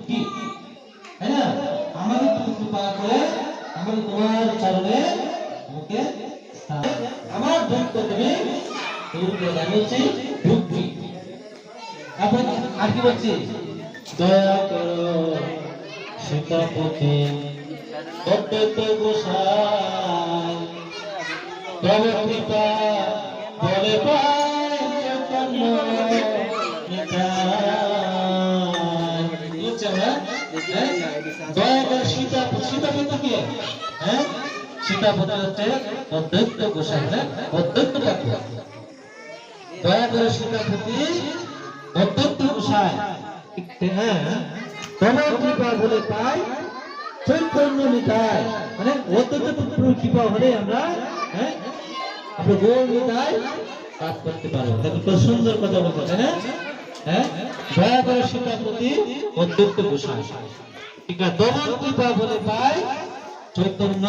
কি, তাই না? আমাদের তুমি কৃপা করে আমাদের তোমার চরণে আমাকে আমার দুঃখ তুমি দূর করে দাও হচ্ছে ভক্তি। এখন আর কি বলছি, দয়া করো সীতাপতি অদ্বৈত গোসাই, তব কৃপা বলে পাই চৈতন্য দয়া করে সীতাপতি কে? হ্যাঁ, সীতাপতি হচ্ছে অদ্বৈত গোসাই, অদ্বৈত ঠাকুর। দয়া করে সীতাপতি অদ্বৈত গোসাই, হ্যাঁ, তোমার কৃপা বলে পাই চৈতন্য নিতাই, মানে অদ্বৈত কৃপা হলে আমরা, হ্যাঁ, আমরা গৌর নিতাই পাঠ করতে পারবো। দেখো কত সুন্দর কথা বলছো, তাই না? হ্যাঁ, দয়া করে সীতাপতি অদ্বৈত গোসাই, ঠিক আছে, তোমার কৃপা বলে পাই চৈতন্য